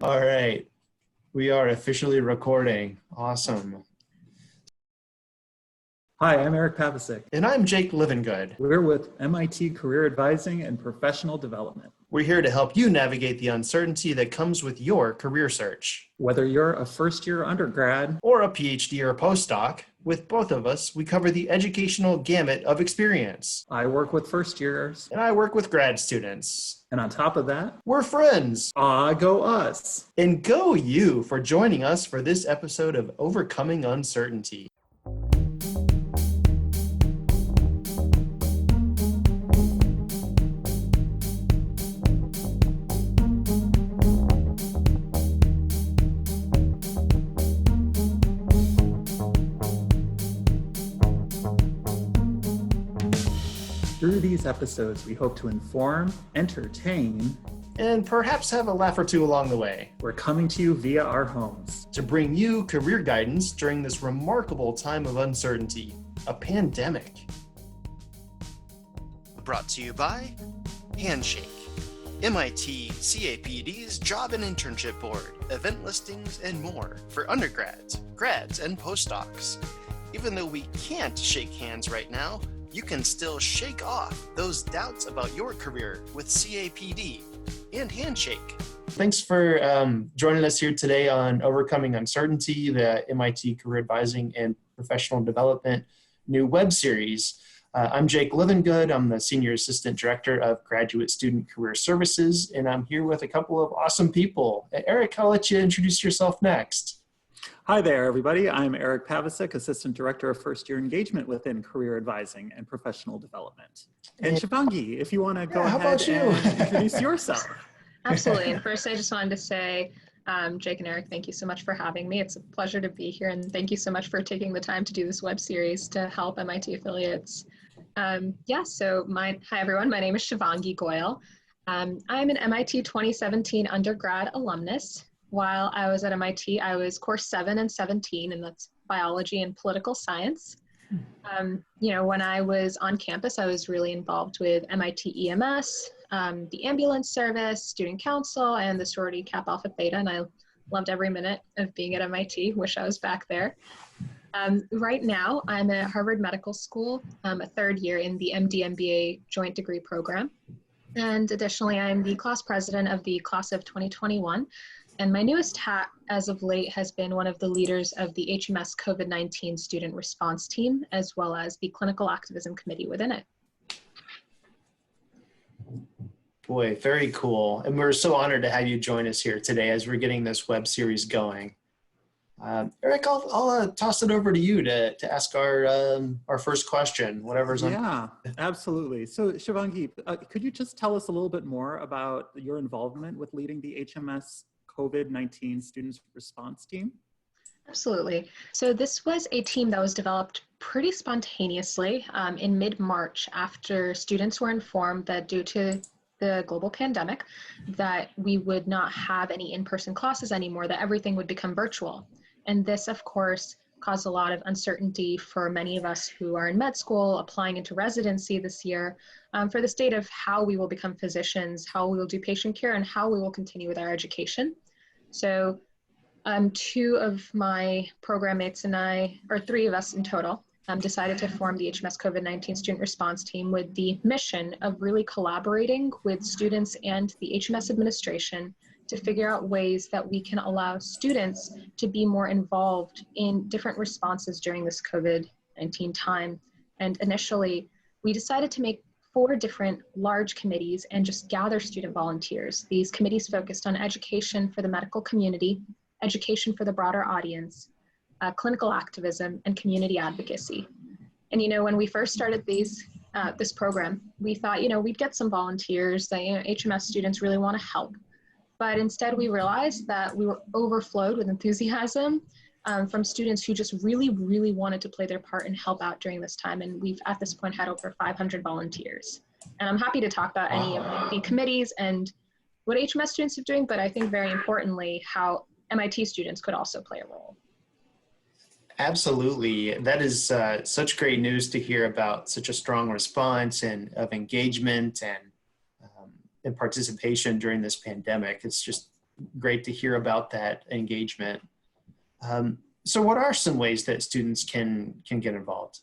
All right, we are officially recording. Awesome. Hi, I'm Erik Pavesic. And I'm Jake Livengood. We're with MIT Career Advising and Professional Development. We're here to help you navigate the uncertainty that comes with your career search. Whether you're a first-year undergrad or a PhD or a postdoc, with both of us, we cover the educational gamut of experience. I work with first years. And I work with grad students. And on top of that, we're friends. Go us. And go you for joining us for this episode of Overcoming Uncertainty. Through these episodes, we hope to inform, entertain, and perhaps have a laugh or two along the way. We're coming to you via our homes to bring you career guidance during this remarkable time of uncertainty, a pandemic. Brought to you by Handshake, MIT CAPD's Job and Internship Board, event listings, and more for undergrads, grads, and postdocs. Even though we can't shake hands right now, you can still shake off those doubts about your career with CAPD and Handshake. Thanks for joining us here today on Overcoming Uncertainty, the MIT Career Advising and Professional Development new web series. I'm Jake Livengood. I'm the Senior Assistant Director of Graduate Student Career Services, and I'm here with a couple of awesome people. Erik, I'll let you introduce yourself next. Hi there, everybody. I'm Erik Pavesic, Assistant Director of First Year Engagement within Career Advising and Professional Development. And Shivangi, if you want to go ahead and introduce yourself. Absolutely. And first, I just wanted to say, Jake and Erik, thank you so much for having me. It's a pleasure to be here, and thank you so much for taking the time to do this web series to help MIT affiliates. Hi everyone. My name is Shivangi Goel. I'm an MIT 2017 undergrad alumnus. While I was at MIT, I was course 7 and 17, and that's biology and political science. When I was on campus, I was really involved with MIT EMS, the ambulance service, student council, and the sorority Kappa Alpha Theta, and I loved every minute of being at MIT. Wish I was back there. Right now, I'm at Harvard Medical School, a third year in the MD MBA joint degree program. And additionally, I'm the class president of the class of 2021. And my newest hat as of late has been one of the leaders of the HMS COVID-19 student response team, as well as the clinical activism committee within it. Boy, very cool. And we're so honored to have you join us here today as we're getting this web series going. Erik, I'll toss it over to you to ask our first question, whatever's on. Yeah, absolutely. So Shivangi, could you just tell us a little bit more about your involvement with leading the HMS COVID-19 students response team? Absolutely. So this was a team that was developed pretty spontaneously in mid-March after students were informed that due to the global pandemic that we would not have any in-person classes anymore, that everything would become virtual. And this, of course, caused a lot of uncertainty for many of us who are in med school, applying into residency this year, for the state of how we will become physicians, how we will do patient care, and how we will continue with our education. So two of my program mates and I, or three of us in total, decided to form the HMS COVID-19 student response team with the mission of really collaborating with students and the HMS administration to figure out ways that we can allow students to be more involved in different responses during this COVID-19 time. And initially, we decided to make 4 different large committees and just gather student volunteers. These committees focused on education for the medical community, education for the broader audience, clinical activism, and community advocacy. And when we first started this program, we thought, we'd get some volunteers that HMS students really want to help. But instead we realized that we were overflowed with enthusiasm from students who just really, really wanted to play their part and help out during this time. And we've at this point had over 500 volunteers. And I'm happy to talk about any of the committees and what HMS students are doing, but I think very importantly, how MIT students could also play a role. Absolutely. That is such great news to hear about such a strong response and of engagement and participation during this pandemic. It's just great to hear about that engagement. So what are some ways that students can get involved?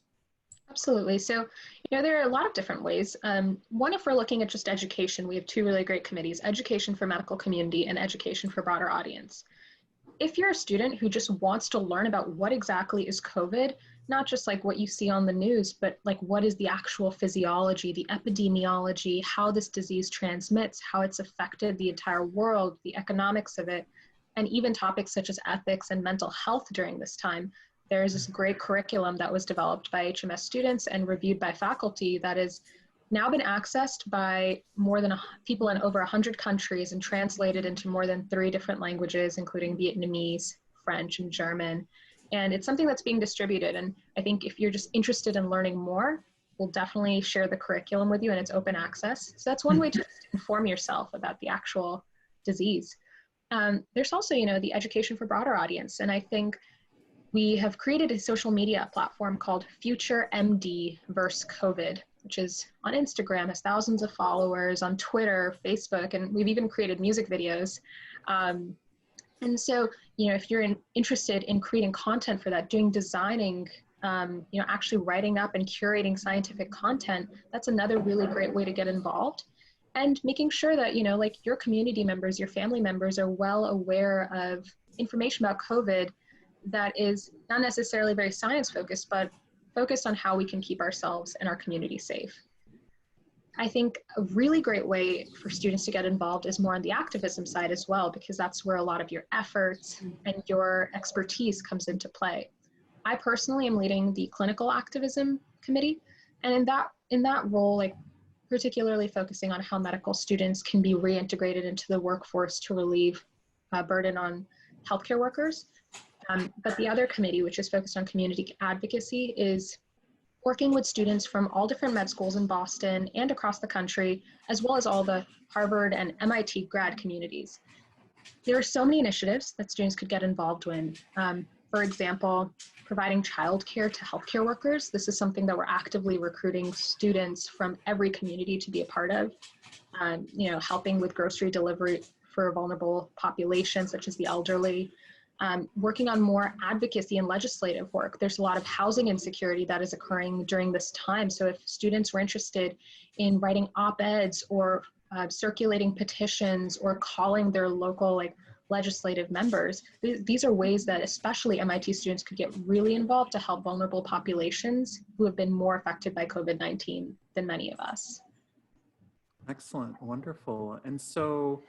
Absolutely. So, there are a lot of different ways. One, if we're looking at just education, we have two really great committees: education for medical community and education for broader audience. If you're a student who just wants to learn about what exactly is COVID, not just like what you see on the news, but like what is the actual physiology, the epidemiology, how this disease transmits, how it's affected the entire world, the economics of it, and even topics such as ethics and mental health during this time, there's this great curriculum that was developed by HMS students and reviewed by faculty that has now been accessed by more than people in over 100 countries and translated into more than 3 different languages, including Vietnamese, French, and German. And it's something that's being distributed. And I think if you're just interested in learning more, we'll definitely share the curriculum with you, and it's open access. So that's one way to inform yourself about the actual disease. There's also, the education for broader audience. And I think we have created a social media platform called Future MD vs. COVID, which is on Instagram, has thousands of followers, on Twitter, Facebook, and we've even created music videos. And so, if you're interested in creating content for that, doing designing, actually writing up and curating scientific content, that's another really great way to get involved. And making sure that, like your community members, your family members are well aware of information about COVID that is not necessarily very science focused, but focused on how we can keep ourselves and our community safe. I think a really great way for students to get involved is more on the activism side as well, because that's where a lot of your efforts and your expertise comes into play. I personally am leading the clinical activism committee, and in that role, like particularly focusing on how medical students can be reintegrated into the workforce to relieve burden on healthcare workers. But the other committee, which is focused on community advocacy, is working with students from all different med schools in Boston and across the country, as well as all the Harvard and MIT grad communities. There are so many initiatives that students could get involved in. For example, providing childcare to healthcare workers. This is something that we're actively recruiting students from every community to be a part of. Helping with grocery delivery for vulnerable populations, such as the elderly. Working on more advocacy and legislative work. There's a lot of housing insecurity that is occurring during this time. So if students were interested in writing op-eds or circulating petitions or calling their local legislative members, these are ways that especially MIT students could get really involved to help vulnerable populations who have been more affected by COVID-19 than many of us. Excellent, wonderful. And so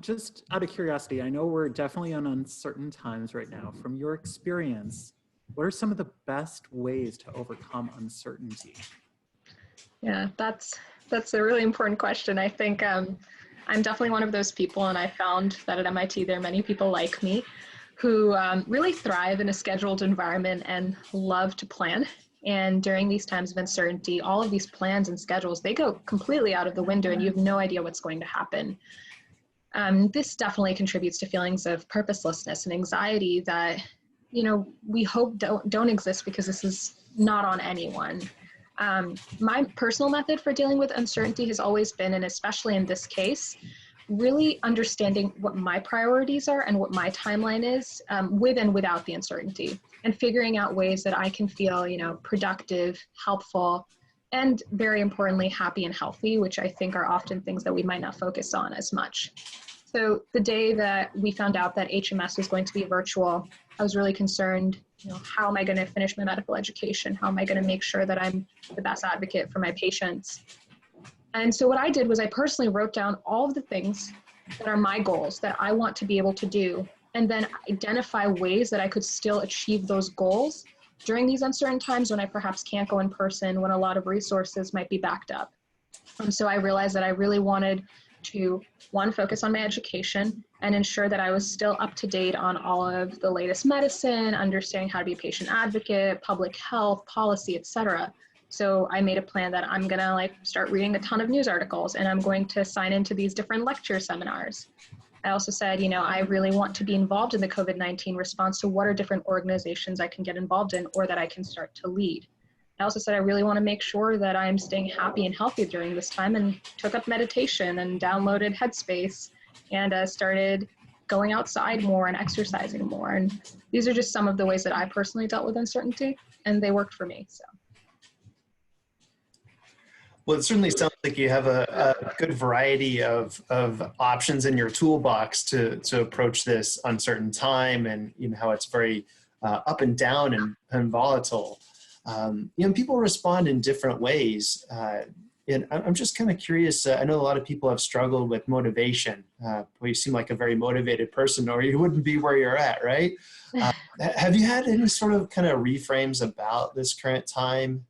just out of curiosity, I know we're definitely on uncertain times right now. From your experience, what are some of the best ways to overcome uncertainty? Yeah, that's a really important question. I think I'm definitely one of those people, and I found that at MIT there are many people like me who really thrive in a scheduled environment and love to plan. And during these times of uncertainty, all of these plans and schedules, they go completely out of the window and you have no idea what's going to happen. This definitely contributes to feelings of purposelessness and anxiety that, we hope don't exist, because this is not on anyone. My personal method for dealing with uncertainty has always been, and especially in this case, really understanding what my priorities are and what my timeline is with and without the uncertainty, and figuring out ways that I can feel, productive, helpful, and very importantly, happy and healthy, which I think are often things that we might not focus on as much. So the day that we found out that HMS was going to be virtual, I was really concerned, how am I going to finish my medical education? How am I going to make sure that I'm the best advocate for my patients? And so what I did was I personally wrote down all of the things that are my goals that I want to be able to do, and then identify ways that I could still achieve those goals during these uncertain times when I perhaps can't go in person, when a lot of resources might be backed up. And so I realized that I really wanted to, one, focus on my education and ensure that I was still up to date on all of the latest medicine, understanding how to be a patient advocate, public health, policy, etc. So I made a plan that I'm gonna start reading a ton of news articles, and I'm going to sign into these different lecture seminars. I also said, I really want to be involved in the COVID-19 response, so what are different organizations I can get involved in or that I can start to lead? I also said I really want to make sure that I'm staying happy and healthy during this time, and took up meditation and downloaded Headspace and started going outside more and exercising more. And these are just some of the ways that I personally dealt with uncertainty, and they worked for me. So. Well, it certainly sounds like you have a good variety of options in your toolbox to approach this uncertain time, and how it's very up and down and volatile. People respond in different ways. And I'm just kind of curious. I know a lot of people have struggled with motivation. Well, you seem like a very motivated person, or you wouldn't be where you're at, right? Have you had any sort of kind of reframes about this current time?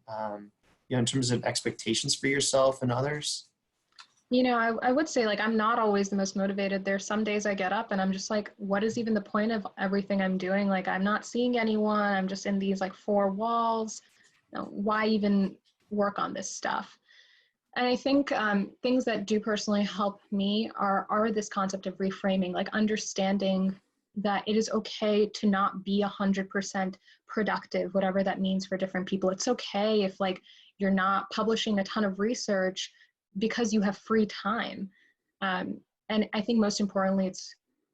In terms of expectations for yourself and others? I would say, like, I'm not always the most motivated. There's some days I get up and I'm just like, what is even the point of everything I'm doing? Like, I'm not seeing anyone. I'm just in these like four walls. Why even work on this stuff? And I think things that do personally help me are this concept of reframing, like understanding that it is okay to not be 100% productive, whatever that means for different people. It's okay if like you're not publishing a ton of research because you have free time. And I think most importantly,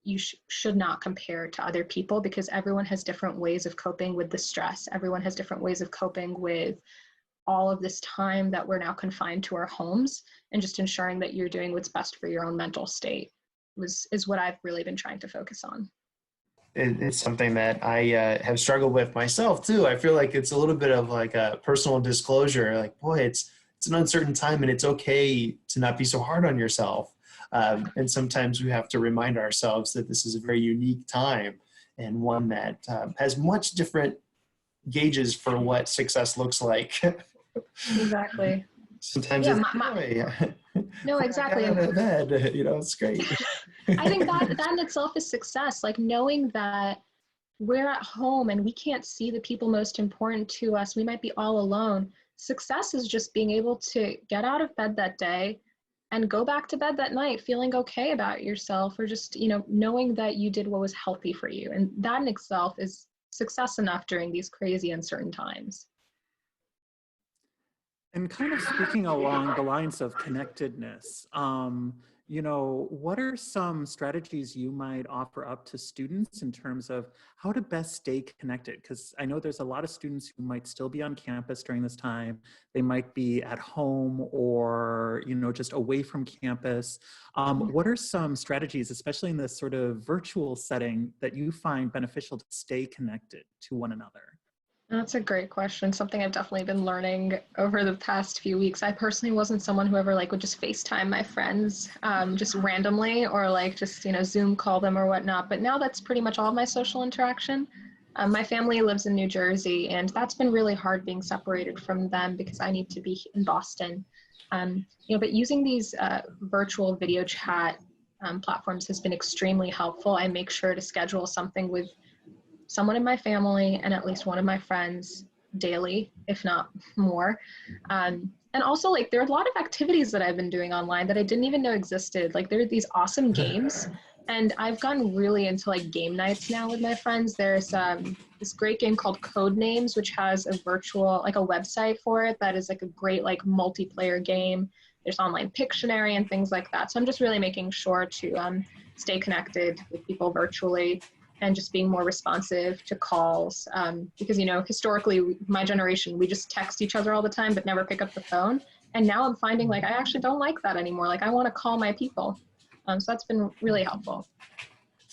you should not compare to other people, because everyone has different ways of coping with the stress. Everyone has different ways of coping with all of this time that we're now confined to our homes, and just ensuring that you're doing what's best for your own mental state is what I've really been trying to focus on. It's something that I have struggled with myself too. I feel like it's a little bit of like a personal disclosure. Like, boy, it's an uncertain time, and it's okay to not be so hard on yourself. And sometimes we have to remind ourselves that this is a very unique time, and one that has much different gauges for what success looks like. Exactly. Sometimes yeah, it's no, exactly. Out of bed, it's great. I think that in itself is success, like knowing that we're at home and we can't see the people most important to us. We might be all alone. Success is just being able to get out of bed that day and go back to bed that night feeling okay about yourself, or just, knowing that you did what was healthy for you. And that in itself is success enough during these crazy, uncertain times. And kind of speaking along the lines of connectedness, what are some strategies you might offer up to students in terms of how to best stay connected? Because I know there's a lot of students who might still be on campus during this time. They might be at home or, just away from campus. What are some strategies, especially in this sort of virtual setting, that you find beneficial to stay connected to one another? That's a great question. Something I've definitely been learning over the past few weeks. I personally wasn't someone who ever would just FaceTime my friends just randomly, or just, Zoom call them or whatnot. But now that's pretty much all of my social interaction. My family lives in New Jersey, and that's been really hard being separated from them because I need to be in Boston. But using these virtual video chat platforms has been extremely helpful. I make sure to schedule something with someone in my family and at least one of my friends daily, if not more. And also, there are a lot of activities that I've been doing online that I didn't even know existed. There are these awesome games, and I've gotten really into game nights now with my friends. There's this great game called Code Names, which has a virtual, a website for it that is a great multiplayer game. There's online Pictionary and things like that. So I'm just really making sure to stay connected with people virtually, and just being more responsive to calls. Because, historically, my generation, we just text each other all the time, but never pick up the phone. And now I'm finding I actually don't like that anymore. I want to call my people. So that's been really helpful.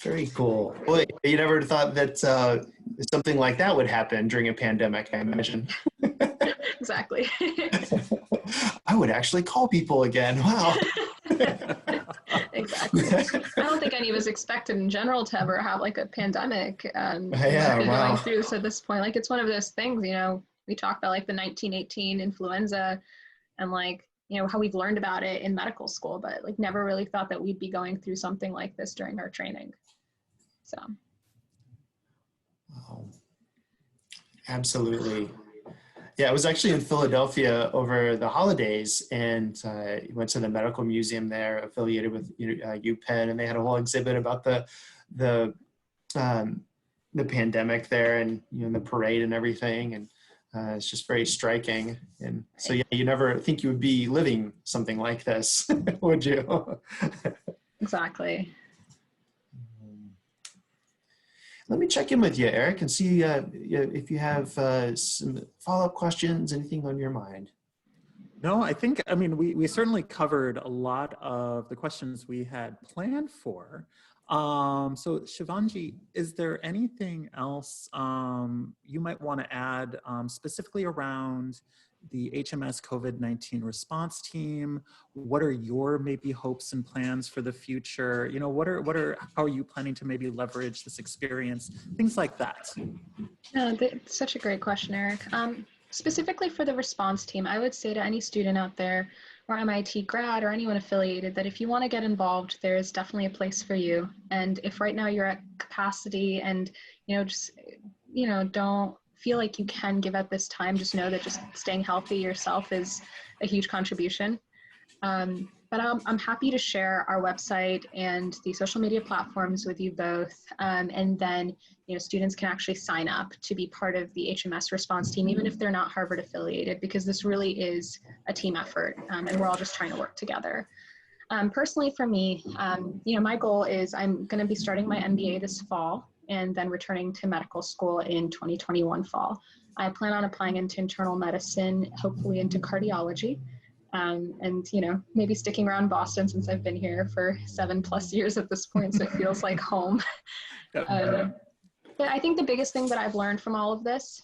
Very cool. Boy, you never thought that something like that would happen during a pandemic, I imagine. Exactly. I would actually call people again. Wow. Exactly. I don't think any of us expected in general to ever have a pandemic. Wow. Going through this at this point. It's one of those things, we talk about the 1918 influenza and how we've learned about it in medical school, but never really thought that we'd be going through something like this during our training. So. Wow. Absolutely. Yeah, I was actually in Philadelphia over the holidays, and went to the medical museum there, affiliated with UPenn, and they had a whole exhibit about the pandemic there, and the parade and everything, and it's just very striking. And so, yeah, you never think you would be living something like this, would you? Exactly. let me check in with you, Erik, and see if you have some follow-up questions, anything on your mind. No, I mean, we certainly covered a lot of the questions we had planned for. So Shivangi, is there anything else you might want to add specifically around the HMS COVID-19 response team? What are your maybe hopes and plans for the future? You know, how are you planning to maybe leverage this experience? Things like that. No, that's such a great question, Erik. Specifically for the response team, I would say to any student out there or MIT grad or anyone affiliated that if you want to get involved, there is definitely a place for you. And if right now you're at capacity and, don't feel like you can give at this time, just know that just staying healthy yourself is a huge contribution. But I'm happy to share our website and the social media platforms with you both. And then, students can actually sign up to be part of the HMS response team, even if they're not Harvard affiliated, because this really is a team effort and we're all just trying to work together. Personally for me, my goal is I'm going to be starting my MBA this fall and then returning to medical school in 2021 fall. I plan on applying into internal medicine, hopefully into cardiology. And maybe sticking around Boston since I've been here for 7+ years at this point, so it feels like home. But I think the biggest thing that I've learned from all of this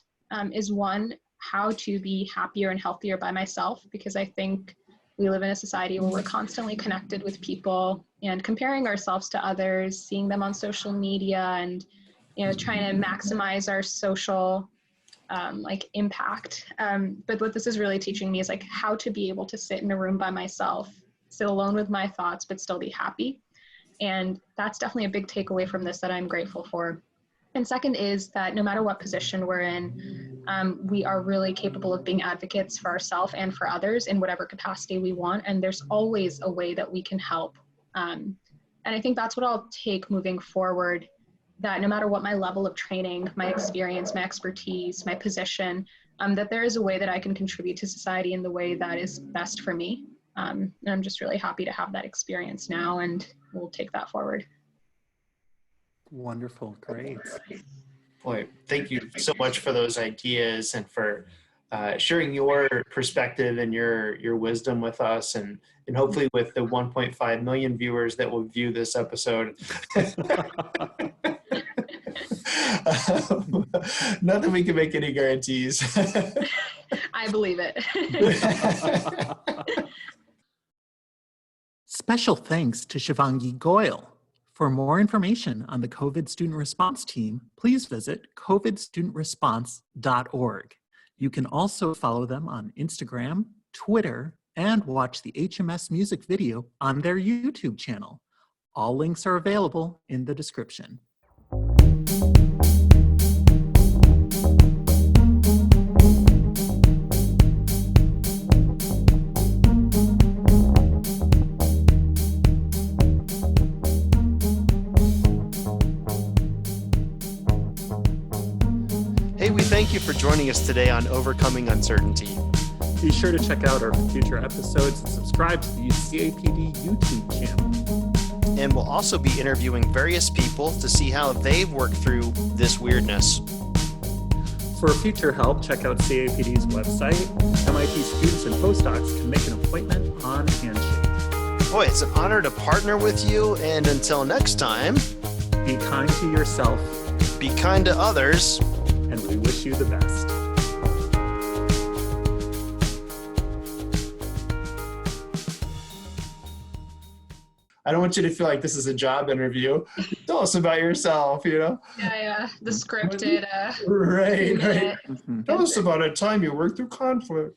is one, how to be happier and healthier by myself, because I think we live in a society where we're constantly connected with people and comparing ourselves to others, seeing them on social media and, trying to maximize our social impact. But what this is really teaching me is how to be able to sit in a room by myself, sit alone with my thoughts, but still be happy. And that's definitely a big takeaway from this that I'm grateful for. And second is that no matter what position we're in, we are really capable of being advocates for ourselves and for others in whatever capacity we want. And there's always a way that we can help. And I think that's what I'll take moving forward, that no matter what my level of training, my experience, my expertise, my position, that there is a way that I can contribute to society in the way that is best for me. And I'm just really happy to have that experience now, and we'll take that forward. Wonderful, great. Boy, thank you so much for those ideas and for sharing your perspective and your wisdom with us, and hopefully with the 1.5 million viewers that will view this episode. Not that we can make any guarantees. I believe it. Special thanks to Shivangi Goel. For more information on the COVID Student Response Team, please visit covidstudentresponse.org. You can also follow them on Instagram, Twitter, and watch the HMS music video on their YouTube channel. All links are available in the description. Thank you for joining us today on Overcoming Uncertainty. Be sure to check out our future episodes and subscribe to the CAPD YouTube channel. And we'll also be interviewing various people to see how they've worked through this weirdness. For future help, check out CAPD's website. MIT students and postdocs can make an appointment on Handshake. Boy, it's an honor to partner with you, and until next time, be kind to yourself, be kind to others, and we wish you the best. I don't want you to feel like this is a job interview. Tell us about yourself, Yeah, the scripted. Right. Tell us about a time you worked through conflict.